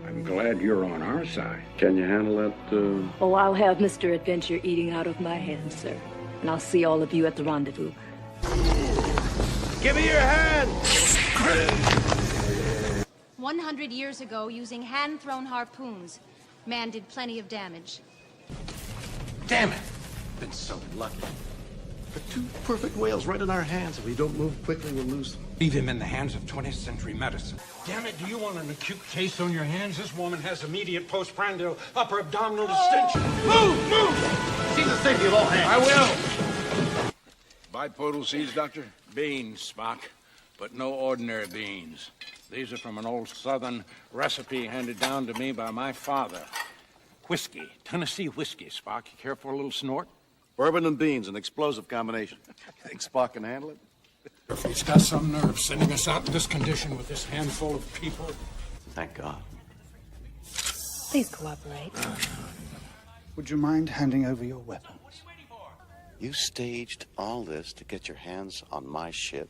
I'm glad you're on our side. Can you handle that, Oh, I'll have Mr. Adventure eating out of my hands, sir. And I'll see all of you at the rendezvous. Give me your hand! 100 years ago, using hand-thrown harpoons, man did plenty of damage. Damn it! Been so lucky. But two perfect whales right in our hands. If we don't move quickly, we'll lose them. leave him in the hands of 20th century medicine? Damn it, do you want an acute case on your hands? This woman has immediate postprandial upper abdominal distension. Move! See the safety of all hands. I will. Bipodal seeds, Doctor? Beans, Spock. But no ordinary beans. These are from an old Southern recipe handed down to me by my father. Whiskey. Tennessee whiskey, Spock. You care for a little snort? Bourbon and beans, an explosive combination. Think Spock can handle it? He's got some nerve sending us out in this condition with this handful of people. Thank God. Please cooperate. Would you mind handing over your weapons? You staged all this to get your hands on my ship.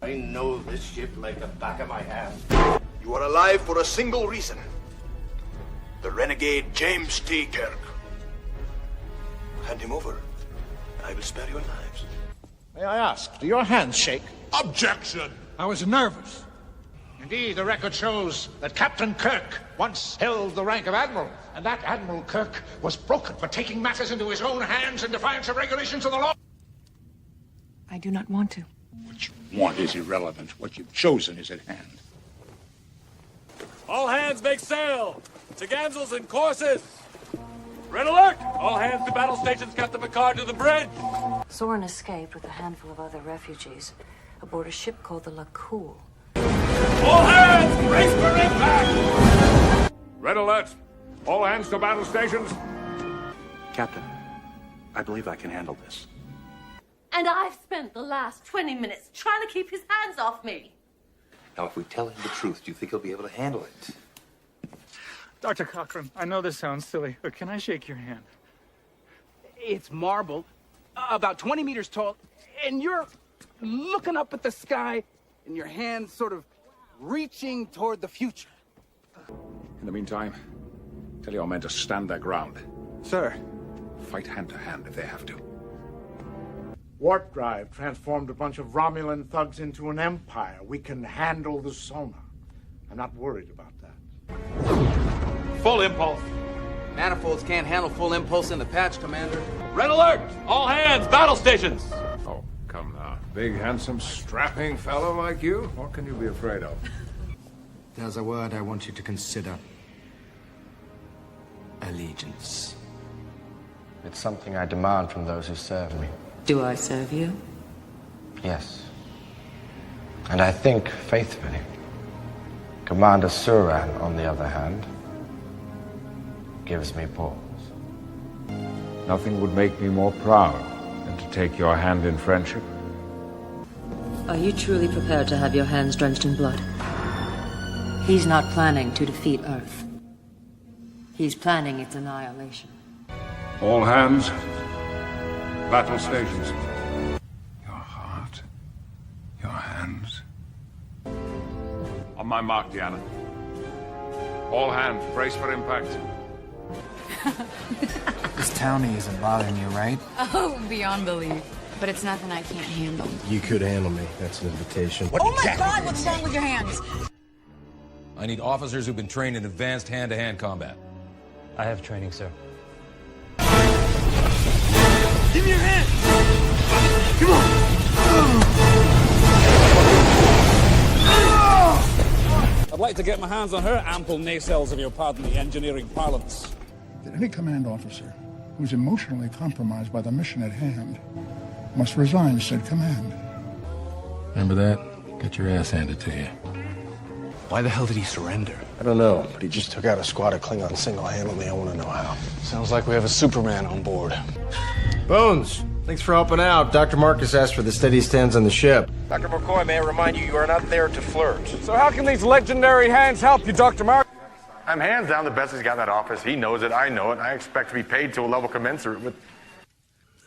I know this ship like the back of my hand. You are alive for a single reason. The renegade James T. Kirk. Hand him over, and I will spare your lives. May I ask, do your hands shake? Objection! I was nervous. Indeed, the record shows that Captain Kirk once held the rank of Admiral, and that Admiral Kirk was broken for taking matters into his own hands in defiance of regulations of the law. I do not want to. What you want is irrelevant. What you've chosen is at hand. All hands make sail! To Gansels and courses! Red alert! All hands to battle stations, Captain Picard to the bridge! Soren escaped with a handful of other refugees aboard a ship called the Lacool. All hands, brace for impact! Red alert! All hands to battle stations! Captain, I believe I can handle this. And I've spent the last 20 minutes trying to keep his hands off me. Now, if we tell him the truth, do you think he'll be able to handle it? Dr. Cochran, I know this sounds silly, but can I shake your hand? It's marble, about 20 meters tall, and you're looking up at the sky, and your hands sort of reaching toward the future. In the meantime, tell your men to stand their ground. Sir. Fight hand to hand if they have to. Warp drive transformed a bunch of Romulan thugs into an empire. We can handle the sonar. I'm not worried about that. Full impulse. Manifolds can't handle full impulse in the patch, Commander. Red alert! All hands, battle stations! Oh, come now. Big, handsome, strapping fellow like you? What can you be afraid of? There's a word I want you to consider. Allegiance. It's something I demand from those who serve me. Do I serve you? Yes. And I think faithfully. Commander Suran, on the other hand, gives me pause. Nothing would make me more proud than to take your hand in friendship. Are you truly prepared to have your hands drenched in blood? He's not planning to defeat Earth. He's planning its annihilation. All hands, battle stations. Your heart, your hands. On my mark, Deanna. All hands, brace for impact. This townie isn't bothering you, right? Oh, beyond belief. But it's nothing I can't handle. You could handle me. That's an invitation. Oh my God, what's wrong with your hands? I need officers who've been trained in advanced hand-to-hand combat. I have training, sir. Give me your hand! Come on! I'd like to get my hands on her ample nacelles, if you'll pardon the engineering parlance. That any command officer who's emotionally compromised by the mission at hand must resign said command. Remember that? Get your ass handed to you. Why the hell did he surrender? I don't know, but he just took out a squad of Klingons single-handedly. I want to know how. Sounds like we have a Superman on board. Bones, thanks for helping out. Dr. Marcus asked for the steady stands on the ship. Dr. McCoy, may I remind you, you are not there to flirt. So how can these legendary hands help you, Dr. Mark? I'm hands down the best he's got in that office. He knows it. I know it. I expect to be paid to a level commensurate with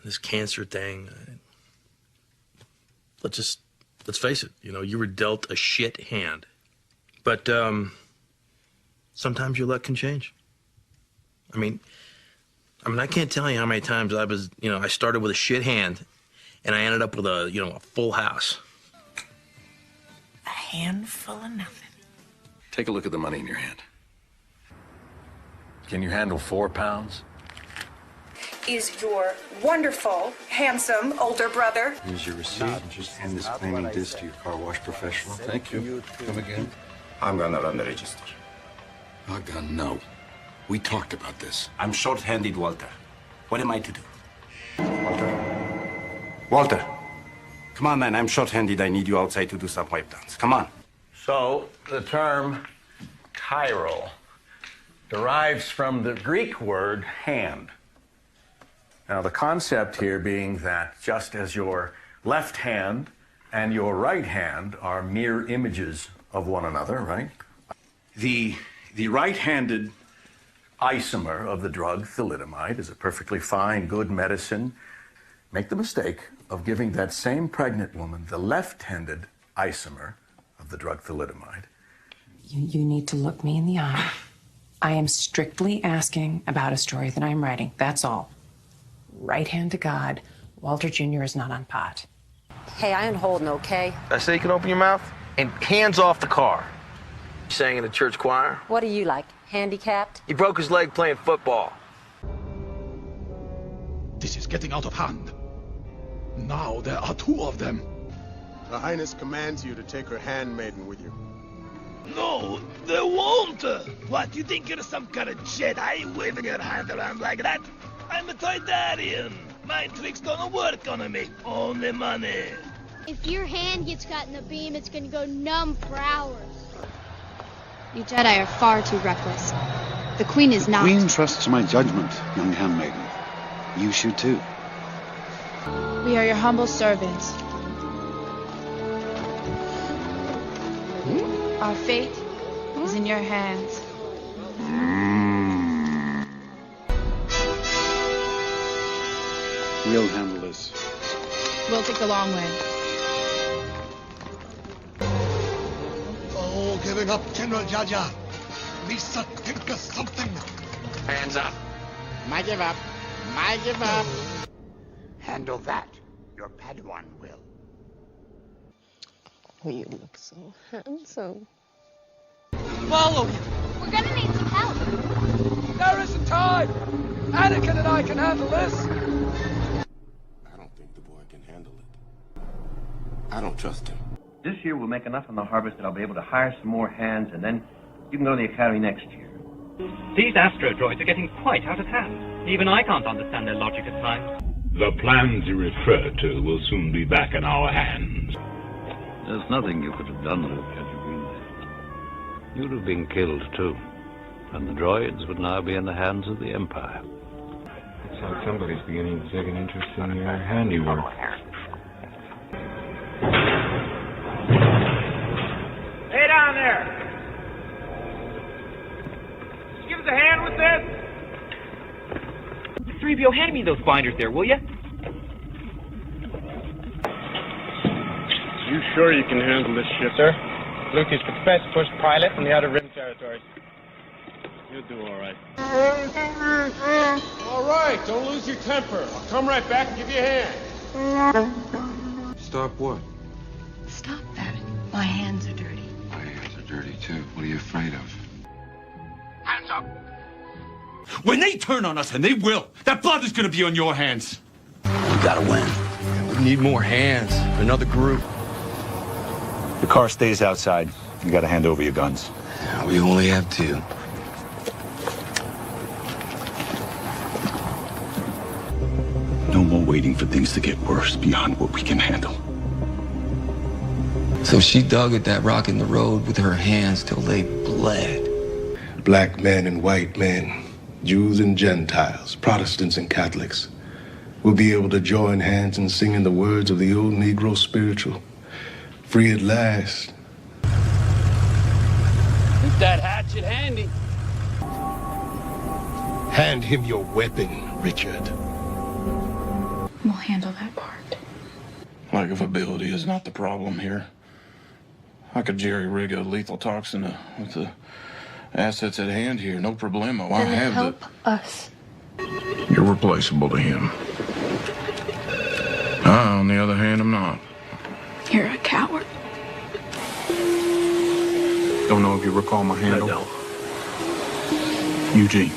This cancer thing. Let's face it. You know, you were dealt a shit hand. But, sometimes your luck can change. I mean, I can't tell you how many times I started with a shit hand and I ended up with a full house. A handful of nothing. Take a look at the money in your hand. Can you handle 4 pounds? Is your wonderful, handsome older brother. Here's your receipt. Just hand this cleaning disc to your car wash professional. Thank you. Come again? I'm gonna run the register. Bogdan, no. We talked about this. I'm short-handed, Walter. What am I to do? Walter. Come on, man. I'm short-handed. I need you outside to do some wipe downs. Come on. So, the term chiral derives from the Greek word hand. Now, the concept here being that just as your left hand and your right hand are mirror images of one another, right? The right-handed isomer of the drug thalidomide is a perfectly fine, good medicine. Make the mistake of giving that same pregnant woman the left-handed isomer of the drug thalidomide. You need to look me in the eye. I am strictly asking about a story that I'm writing. That's all. Right hand to God, Walter Jr. is not on pot. Hey, I ain't holding, okay? I say you can open your mouth and hands off the car. He sang in the church choir. What are you, like, handicapped? He broke his leg playing football. This is getting out of hand. Now there are 2 of them. Her Highness commands you to take her handmaiden with you. No, they won't. What, you think you're some kind of Jedi waving your hand around like that? I'm a Toydarian. My tricks don't work on me. Only money. If your hand gets caught in the beam, it's gonna go numb for hours. You Jedi are far too reckless. The Queen is not. The Queen trusts my judgment, young handmaiden. You should too. We are your humble servants. Our fate is in your hands. We'll handle this. We'll take the long way. Oh, giving up, General Jaja. Lisa, think of something. Hands up. My give up. My give up. Handle that. Your Padawan will. Oh, you look so handsome. Follow him. We're gonna need some help. There isn't time. Anakin and I can handle this. I don't think the boy can handle it. I don't trust him. This year we'll make enough on the harvest that I'll be able to hire some more hands, and then you can go to the academy next year. These astro droids are getting quite out of hand. Even I can't understand their logic at times. The plans you refer to will soon be back in our hands. There's nothing you could have done, Luke, had you been there. You'd have been killed, too. And the droids would now be in the hands of the Empire. Looks like somebody's beginning to take an interest in your handiwork. Hey down there! Give us a hand with this! 3PO, hand me those binders there, will you? You sure you can handle this shit, sir? Luke is professed first pilot from the Outer Rim territories. You'll do all right. All right, don't lose your temper. I'll come right back and give you a hand. Stop what? Stop that. My hands are dirty. My hands are dirty, too. What are you afraid of? Hands up! When they turn on us, and they will, that blood is gonna be on your hands. We gotta win. We need more hands. Another group. The car stays outside. You gotta hand over your guns. We only have 2. No more waiting for things to get worse beyond what we can handle. So she dug at that rock in the road with her hands till they bled. Black men and white men, Jews and Gentiles, Protestants and Catholics, will be able to join hands in singing the words of the old Negro spiritual. Free at last. Keep that hatchet handy. Hand him your weapon, Richard. We'll handle that part. Lack of ability is not the problem here. I could jerry-rig a lethal toxin with Assets at hand here, no problemo. I Then have help us. You're replaceable to him. I, on the other hand, am not. You're a coward. Don't know if you recall my handle. I don't. Eugene.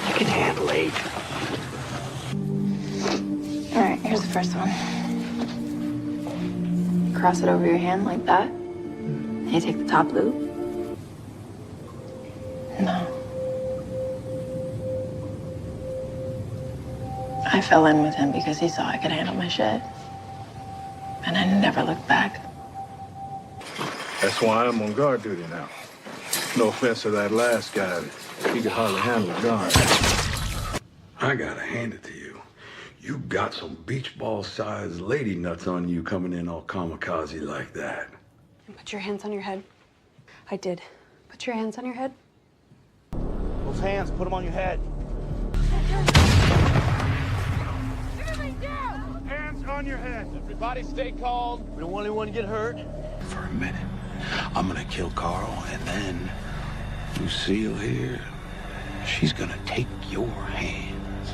I can handle 8. All right, here's the first one. Cross it over your hand like that. And you take the top loop. No. I fell in with him because he saw I could handle my shit. And I never looked back. That's why I'm on guard duty now. No offense to that last guy. He could hardly handle a gun. I gotta hand it to you. You got some beach ball-sized lady nuts on you coming in all kamikaze like that. Put your hands on your head. I did. Put your hands on your head. Those hands, put them on your head. Hands on your head. Everybody stay calm. We don't want anyone to get hurt. For a minute, I'm gonna kill Carl, and then Lucille here, she's gonna take your hands.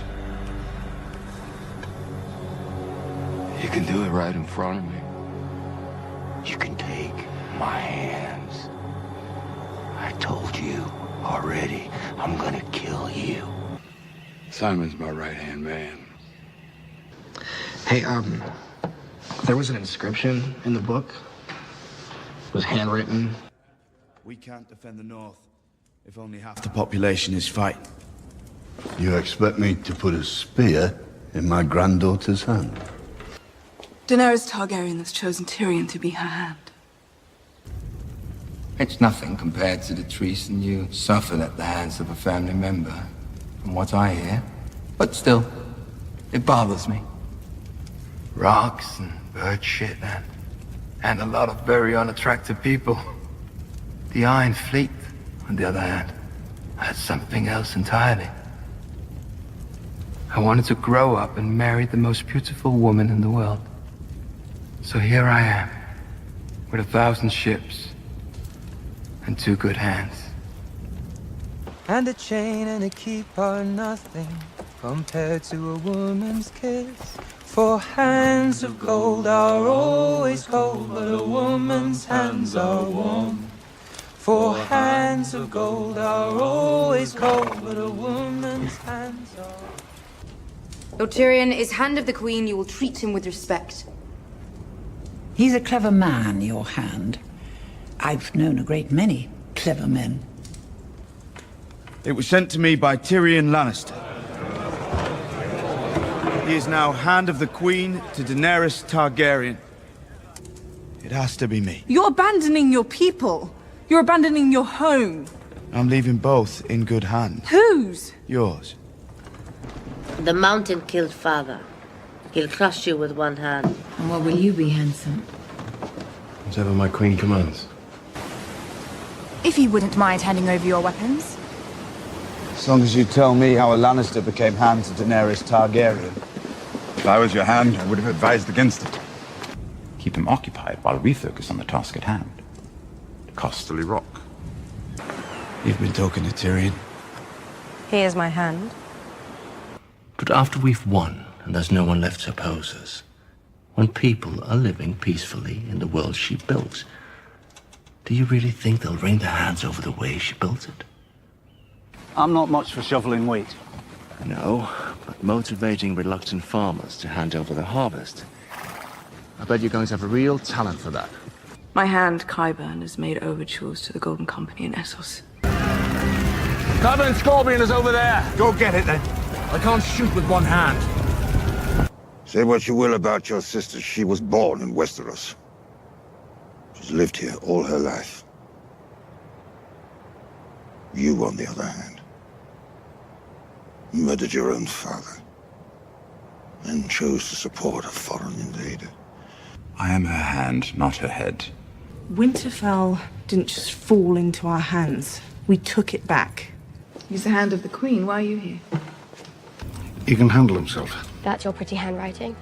You can do it right in front of me. You can take my hands. I told you already, I'm gonna kill you. Simon's my right-hand man. Hey, there was an inscription in the book. It was handwritten. We can't defend the North if only half the population is fighting. You expect me to put a spear in my granddaughter's hand? Daenerys Targaryen has chosen Tyrion to be her hand. It's nothing compared to the treason you suffered at the hands of a family member, from what I hear. But still, it bothers me. Rocks and bird shit and a lot of very unattractive people. The Iron Fleet, on the other hand, had something else entirely. I wanted to grow up and marry the most beautiful woman in the world. So here I am, with 1,000 ships and 2 good hands. And a chain and a keep are nothing compared to a woman's kiss. For hands of gold are always cold, but a woman's hands are warm. For hands of gold are always cold, but a woman's hands are... Though Tyrion is Hand of the Queen, you will treat him with respect. He's a clever man, your Hand. I've known a great many clever men. It was sent to me by Tyrion Lannister. He is now Hand of the Queen to Daenerys Targaryen. It has to be me. You're abandoning your people. You're abandoning your home. I'm leaving both in good hands. Whose? Yours. The Mountain killed father. He'll crush you with one hand. And what will you be, handsome? Whatever my queen commands. If you wouldn't mind handing over your weapons. As long as you tell me how a Lannister became Hand to Daenerys Targaryen. If I was your Hand, I would have advised against it. Keep him occupied while we focus on the task at hand. Casterly Rock. You've been talking to Tyrion. He is my hand. But after we've won, and there's no one left to oppose us, when people are living peacefully in the world she built, do you really think they'll wring their hands over the way she built it? I'm not much for shoveling wheat. No, but motivating reluctant farmers to hand over their harvest. I bet you're going to have a real talent for that. My hand, Qyburn, has made overtures to the Golden Company in Essos. Qyburn Scorpion is over there. Go get it then. I can't shoot with one hand. Say what you will about your sister, she was born in Westeros. She's lived here all her life. You, on the other hand, murdered your own father and chose to support a foreign invader. I am her hand, not her head. Winterfell didn't just fall into our hands. We took it back. He's the Hand of the Queen. Why are you here? He can handle himself. That's your pretty handwriting.